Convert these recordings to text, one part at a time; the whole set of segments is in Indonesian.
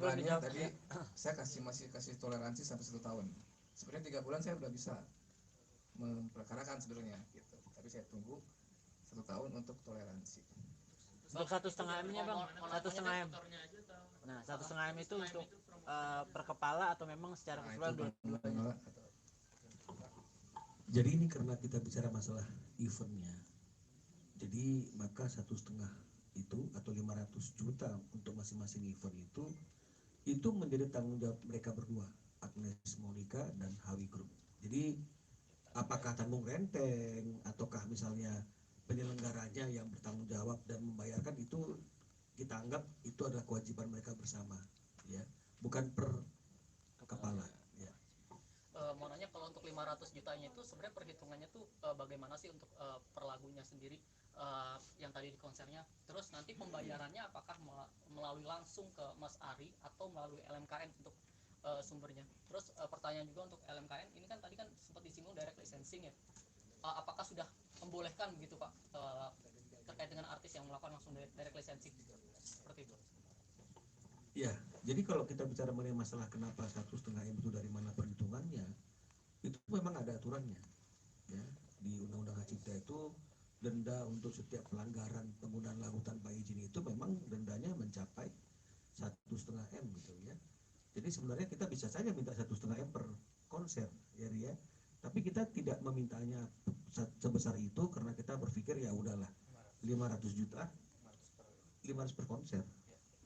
boleh Makanya dijawab. tadi saya masih kasih toleransi sampai 1 tahun. Sebenarnya 3 bulan saya udah bisa memperkarakan sebenarnya gitu. Tapi saya tunggu 1 tahun untuk toleransi. Untuk 1,5 M-nya bang, 1,5 M. Nah 1,5 M itu untuk per kepala atau memang secara keseluruhan dua-duanya? Jadi ini karena kita bicara masalah eventnya, jadi maka 1,5 itu atau 500 juta untuk masing-masing event itu menjadi tanggung jawab mereka berdua, Agnes Monica dan Hawi Group. Jadi apakah tanggung renteng ataukah misalnya penyelenggaranya yang bertanggung jawab dan membayarkan, itu kita anggap itu adalah kewajiban mereka bersama, ya, bukan per kepala. Ya. Mau nanya, kalau untuk 500 jutanya itu sebenarnya perhitungannya tuh bagaimana sih untuk per lagunya sendiri yang tadi di konsernya, terus nanti pembayarannya apakah melalui langsung ke Mas Ari atau melalui LMKN untuk sumbernya? Terus pertanyaan juga untuk LMKN ini kan tadi kan sempat disinggung direct licensing ya, apakah sudah membolehkan begitu Pak terkait dengan artis yang melakukan langsung direct licensing seperti itu? Ya, jadi kalau kita bicara mengenai masalah kenapa 1,5 M itu dari mana perhitungannya, itu memang ada aturannya, ya. Di Undang-Undang Hak Cipta itu denda untuk setiap pelanggaran penggunaan lagu tanpa izin itu memang dendanya mencapai 1,5 M gitu ya. Jadi sebenarnya kita bisa saja minta 1,5 M per konser, ya. Tapi kita tidak memintanya sebesar itu karena kita berpikir ya udahlah 500 juta, 500 per konser.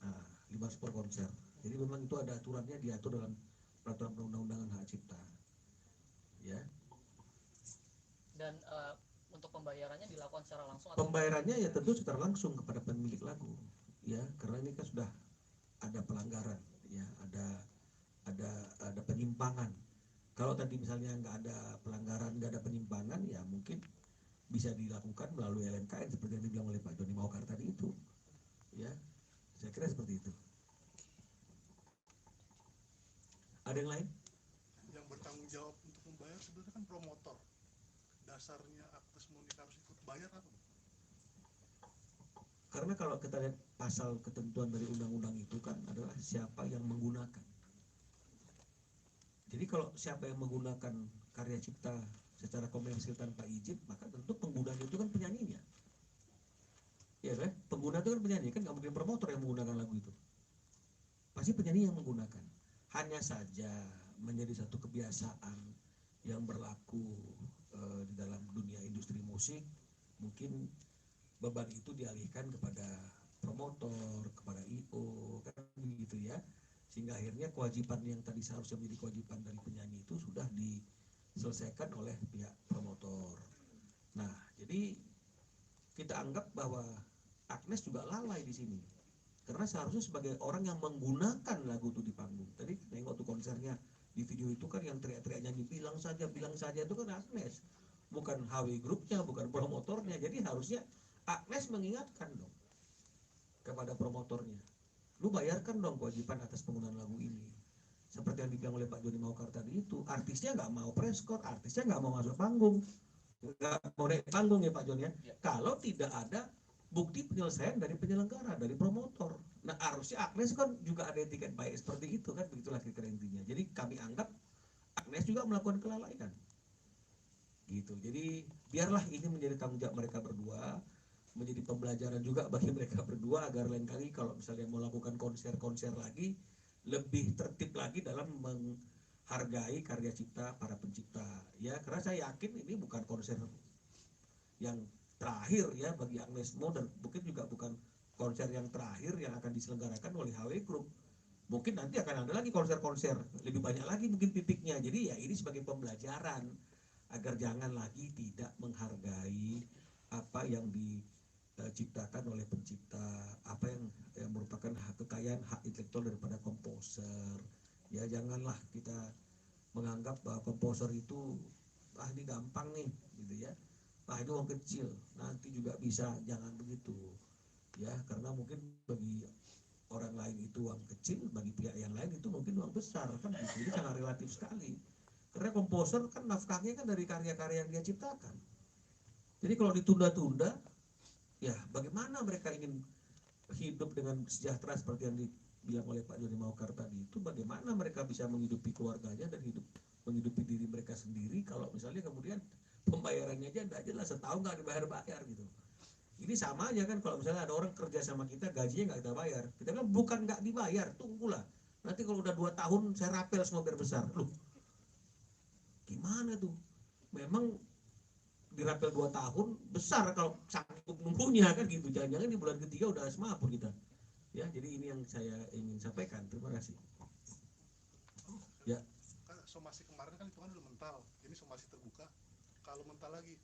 Nah, 500 per konser. Jadi memang itu ada aturannya, diatur dalam peraturan perundang-undangan hak cipta. Ya. Dan untuk pembayarannya dilakukan secara langsung atau pembayarannya ya tentu secara langsung kepada pemilik lagu, ya, karena ini kan sudah ada pelanggaran, ya, ada penyimpangan. Kalau tadi misalnya nggak ada pelanggaran, nggak ada penyimpangan, ya mungkin bisa dilakukan melalui LMKN seperti yang dibilang oleh Pak Joni Mawkar tadi itu, ya. Saya kira seperti itu. Ada yang lain? Yang bertanggung jawab untuk membayar sebenarnya kan promotor. Dasarnya Agnes Monica harus ikut bayar apa? Karena kalau kita lihat pasal ketentuan dari undang-undang itu kan adalah siapa yang menggunakan. Jadi kalau siapa yang menggunakan karya cipta secara komersil tanpa izin, maka tentu penggunanya itu kan penyanyinya. Ya kan? Pengguna itu kan penyanyi, kan nggak mungkin promotor yang menggunakan lagu itu. Pasti penyanyi yang menggunakan. Hanya saja menjadi satu kebiasaan yang berlaku di dalam dunia industri musik, mungkin beban itu dialihkan kepada promotor, kepada IO, kan begitu ya. Sehingga akhirnya kewajiban yang tadi seharusnya menjadi kewajiban dari penyanyi itu sudah diselesaikan oleh pihak promotor. Nah, jadi kita anggap bahwa Agnes juga lalai di sini. Karena seharusnya sebagai orang yang menggunakan lagu itu di panggung. Tadi nengok tuh konsernya, di video itu kan yang teriak-teriak nyanyi bilang saja itu kan Agnes. Bukan HW Grupnya, bukan promotornya. Jadi harusnya Agnes mengingatkan dong kepada promotornya, lu bayarkan dong kewajiban atas penggunaan lagu ini. Seperti yang dibilang oleh Pak Joni Mawkar tadi itu, artisnya nggak mau preskor, artisnya nggak mau masuk panggung, nggak mau naik panggung ya Pak Joni ya. Kalau tidak ada bukti penyelesaian dari penyelenggara, dari promotor. Nah harusnya Agnes kan juga ada etiket baik seperti itu kan, begitulah kira-kira intinya. Jadi kami anggap Agnes juga melakukan kelalaian. Gitu. Jadi biarlah ini menjadi tanggung jawab mereka berdua, menjadi pembelajaran juga bagi mereka berdua agar lain kali kalau misalnya mau lakukan konser-konser lagi lebih tertib lagi dalam menghargai karya cipta para pencipta, ya. Karena saya yakin ini bukan konser yang terakhir ya bagi Agnes Mo, dan mungkin juga bukan konser yang terakhir yang akan diselenggarakan oleh HW Group. Mungkin nanti akan ada lagi konser-konser lebih banyak lagi mungkin titiknya. Jadi ya ini sebagai pembelajaran agar jangan lagi tidak menghargai apa yang diciptakan oleh pencipta, apa yang merupakan kekayaan hak intelektual daripada komposer. Ya janganlah kita menganggap bahwa komposer itu ini gampang nih gitu ya. Ini uang kecil, nanti juga bisa, jangan begitu. Ya, karena mungkin bagi orang lain itu uang kecil, bagi pihak yang lain itu mungkin uang besar kan gitu. Jadi sangat relatif sekali. Karena komposer kan nafkahnya kan dari karya-karya yang dia ciptakan. Jadi kalau ditunda-tunda, ya bagaimana mereka ingin hidup dengan sejahtera seperti yang bilang oleh Pak Joni Mawkar tadi itu, bagaimana mereka bisa menghidupi keluarganya dan menghidupi diri mereka sendiri kalau misalnya kemudian pembayarannya aja nggak jelas, setahun nggak dibayar gitu. Ini sama aja kan kalau misalnya ada orang kerja sama kita, gajinya nggak kita bayar, kita bilang bukan nggak dibayar, tunggulah nanti kalau udah 2 tahun saya rapel semua biar besar. Loh, gimana tuh? Memang dirapel 2 tahun besar kalau sanggup nunggunya kan gitu. Jangan-jangan di bulan ketiga udah semapur kita. Ya, jadi ini yang saya ingin sampaikan. Terima kasih. Ya. Kan somasi kemarin kan itu kan udah mental, ini somasi terbuka. Kalau mental lagi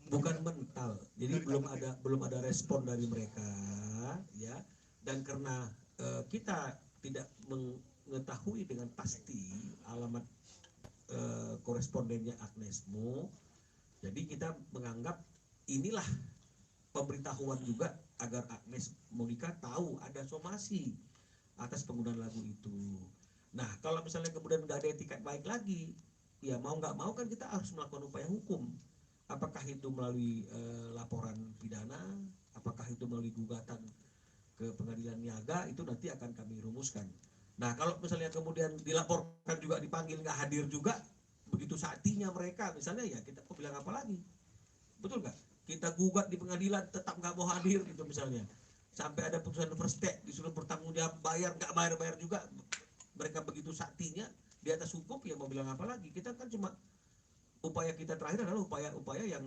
Bukan mental, jadi belum ada respon dari mereka, ya. Dan karena kita tidak mengetahui dengan pasti alamat korespondennya Agnes Mo, jadi kita menganggap inilah pemberitahuan juga agar Agnes Monica tahu ada somasi atas penggunaan lagu itu. Nah, kalau misalnya kemudian nggak ada etikat baik lagi, ya mau nggak mau kan kita harus melakukan upaya hukum. Apakah itu melalui laporan pidana, apakah itu melalui gugatan ke pengadilan niaga, itu nanti akan kami rumuskan. Nah, kalau misalnya kemudian dilaporkan juga dipanggil nggak hadir juga, begitu saatinya mereka misalnya, ya kita mau bilang apa lagi? Betul nggak? Kita gugat di pengadilan tetap nggak mau hadir gitu misalnya, sampai ada putusan first step disuruh bertanggung jawab, bayar nggak bayar juga, mereka begitu saatinya di atas hukum, ya mau bilang apa lagi? Kita kan cuma upaya kita terakhir adalah upaya-upaya yang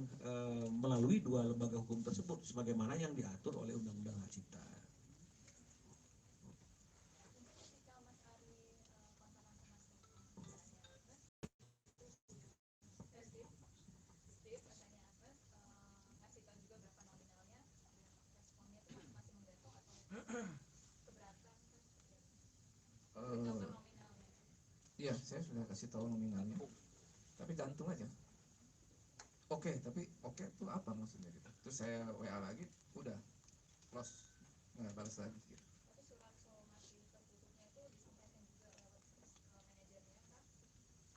melalui 2 lembaga hukum tersebut sebagaimana yang diatur oleh Undang-Undang Hak Cipta. Iya, saya sudah kasih tahu nominalnya, tapi gantung aja. Oke, tapi oke itu apa maksudnya gitu? Terus saya WA lagi, udah close, nggak balas lagi gitu.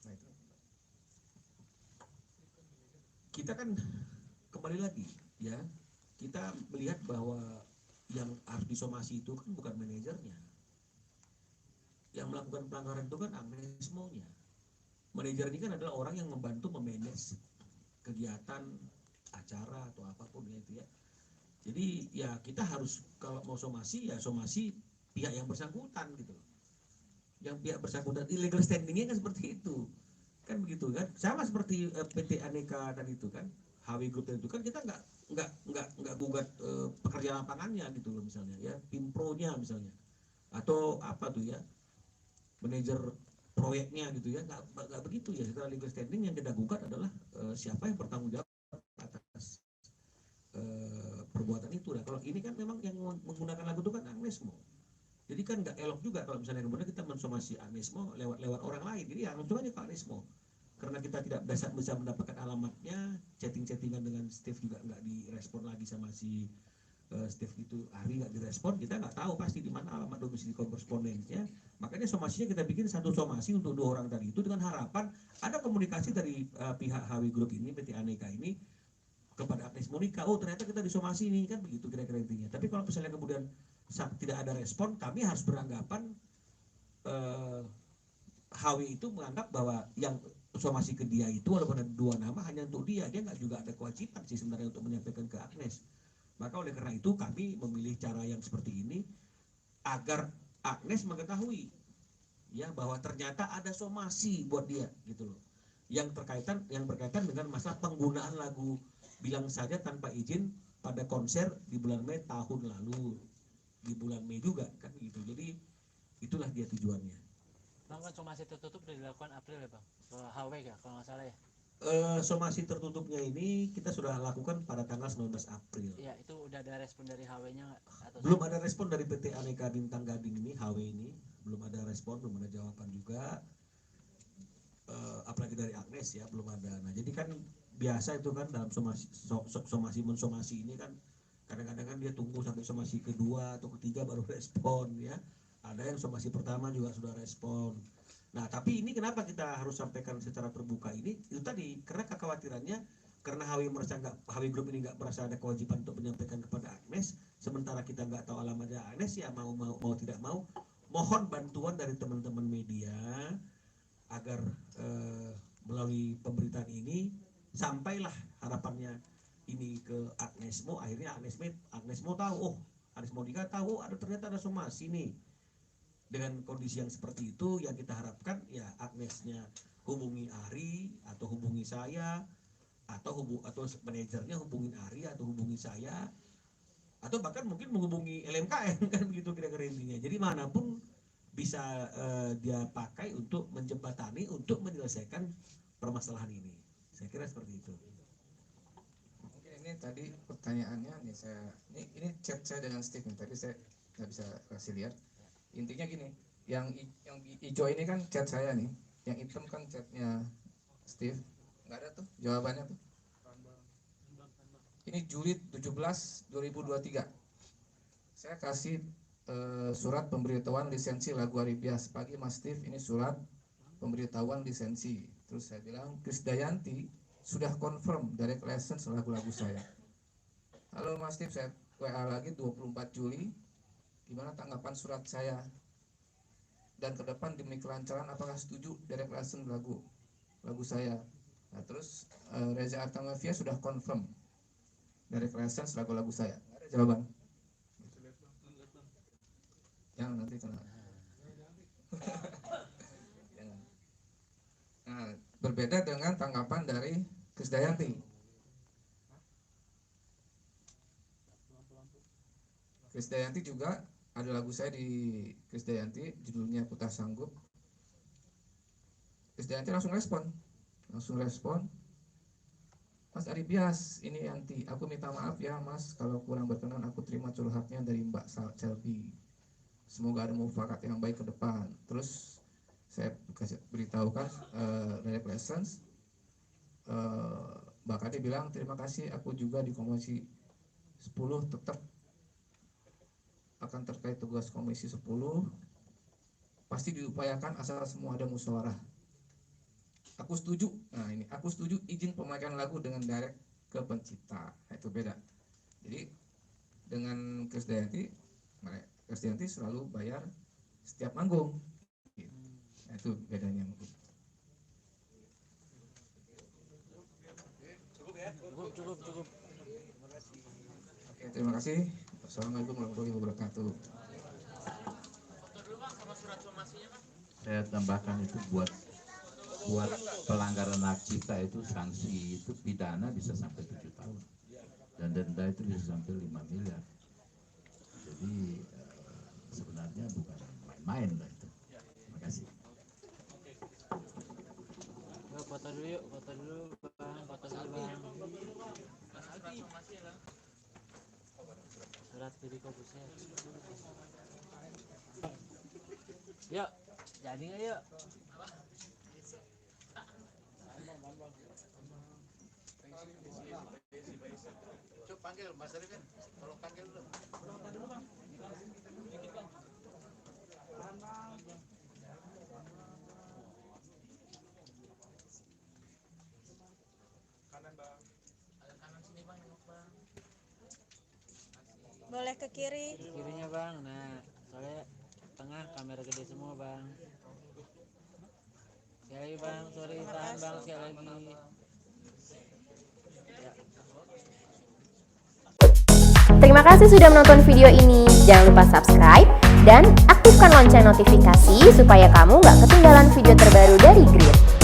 Nah itu Kita kan kembali lagi, ya, kita melihat bahwa yang harus disomasi itu kan bukan manajernya, yang melakukan pelanggaran itu kan Agnes Mo-nya. Manajer ini kan adalah orang yang membantu memanage kegiatan acara atau apapun ya itu ya. Jadi ya kita harus kalau mau somasi ya somasi pihak yang bersangkutan gitu. Yang pihak bersangkutan illegal standingnya kan seperti itu, kan begitu kan, sama seperti PT Aneka dan itu kan, HW Group itu kan kita nggak gugat pekerja lapangannya gitu loh misalnya ya, tim pro-nya misalnya atau apa tuh ya, manajer proyeknya gitu ya, nggak begitu ya. Secara legal standing yang kita gugat adalah siapa yang bertanggung jawab atas perbuatan itu. Nah, kalau ini kan memang yang menggunakan lagu itu kan Agnes Mo, jadi kan nggak elok juga kalau misalnya kemudian kita mensomasi Agnes Mo lewat orang lain. Jadi ya langsung aja ke Agnes Mo, karena kita tidak bisa mendapatkan alamatnya, chatting-chattingan dengan Steve juga nggak direspon lagi sama si Steve itu, hari nggak direspon, kita nggak tahu pasti di mana alamat domisili korespondennya. Makanya somasinya kita bikin satu somasi untuk 2 orang tadi itu dengan harapan ada komunikasi dari pihak HW Group ini, PT Aneka ini kepada Agnes Monica, oh ternyata kita disomasi ini kan begitu kira-kira intinya. Tapi kalau misalnya kemudian tidak ada respon, kami harus beranggapan HW itu menganggap bahwa yang somasi ke dia itu walaupun ada 2 nama hanya untuk dia nggak juga ada kewajiban sih sebenarnya untuk menyampaikan ke Agnes. Maka oleh karena itu kami memilih cara yang seperti ini agar Agnes mengetahui ya bahwa ternyata ada somasi buat dia gitu loh, yang berkaitan dengan masalah penggunaan lagu Bilang Saja tanpa izin pada konser di bulan Mei tahun lalu, di bulan Mei juga kan gitu. Jadi itulah dia tujuannya. Bang, kan somasi tertutup sudah dilakukan April ya Bang, kalau HW ya kalau nggak salah ya. Somasi tertutupnya ini kita sudah lakukan pada tanggal 19 April. Iya, itu udah ada respon dari HW-nya nggak? Belum ada respon dari PT Aneka Bintang Gading ini, HW ini belum ada respon, belum ada jawaban juga. Apalagi dari Agnes ya belum ada. Nah jadi kan biasa itu kan dalam somasi mensomasi ini kan kadang-kadang kan dia tunggu sampai somasi kedua atau ketiga baru respon ya. Ada yang somasi pertama juga sudah respon. Nah tapi ini kenapa kita harus sampaikan secara terbuka ini? Itu tadi karena kekhawatirannya karena HW Group ini nggak merasa ada kewajiban untuk menyampaikan kepada Agnes, sementara kita nggak tahu alamatnya Agnes, ya mau tidak mau mohon bantuan dari teman-teman media agar melalui pemberitaan ini sampailah harapannya ini ke Agnesmo. Akhirnya Agnesmo tahu, Aris Monika tahu ternyata ada somasi nih. Dengan kondisi yang seperti itu, yang kita harapkan ya Agnesnya hubungi Ari atau hubungi saya, atau manajernya hubungin Ari atau hubungi saya, atau bahkan mungkin menghubungi LMKN kan begitu kira-kira intinya. Jadi manapun bisa dia pakai untuk menjembatani, untuk menyelesaikan permasalahan ini. Saya kira seperti itu. Mungkin ini tadi pertanyaannya nih ini chat saya dengan Steve nih, tadi saya nggak bisa kasih lihat. Intinya gini, yang hijau ini kan chat saya nih, yang hitam kan chatnya Steve, nggak ada tuh jawabannya tuh. Ini Juli 17 2023. Saya kasih surat pemberitahuan lisensi lagu Aribias pagi Mas Steve, ini surat pemberitahuan lisensi. Terus saya bilang Krisdayanti sudah confirm direct license lagu-lagu saya. Halo Mas Steve, saya WA lagi 24 Juli. Gimana tanggapan surat saya? Dan ke depan demi kelancaran apakah setuju direct license lagu saya? Nah, terus Reza Artamevia sudah confirm direct license lagu-lagu saya. Nggak ada jawaban. Yang nanti kena. Nah, berbeda dengan tanggapan dari Krisdayanti. Krisdayanti juga ada lagu saya di Krisdayanti, judulnya Aku Tak Sanggup. Krisdayanti langsung respon. Mas Aribias, ini Yanti, aku minta maaf ya Mas kalau kurang berkenan, aku terima curhatnya dari Mbak Selby. Semoga ada mufakat yang baik ke depan. Terus saya kasih beritahukan dari license. Mbak Kade bilang terima kasih, aku juga di komisi 10 tetap akan terkait tugas komisi 10 pasti diupayakan asal semua ada musyawarah. Aku setuju. Nah ini aku setuju izin pemakaian lagu dengan direct ke pencipta. Nah, itu beda. Jadi dengan Krisdayanti selalu bayar setiap manggung. Nah, itu bedanya mungkin. Cukup. Oke, terima kasih. Assalamualaikum warahmatullahi wabarakatuh. Saya tambahkan itu buat pelanggaran hak cipta itu sanksi itu pidana bisa sampai 7 tahun dan denda itu bisa sampai 5 miliar. Jadi sebenarnya bukan main-main lah itu. Terima kasih. Foto dulu bang. Surat diri kopusnya. Yuk, jadi nggak yuk? Coba panggil Mas Arifin, tolong panggil dulu. Boleh ke kiri. Kirinya bang, nah soalnya tengah kamera gede semua bang. Sekali lagi bang, sorry tahan bang sekali lagi. Ya. Terima kasih sudah menonton video ini. Jangan lupa subscribe dan aktifkan lonceng notifikasi supaya kamu nggak ketinggalan video terbaru dari Grid.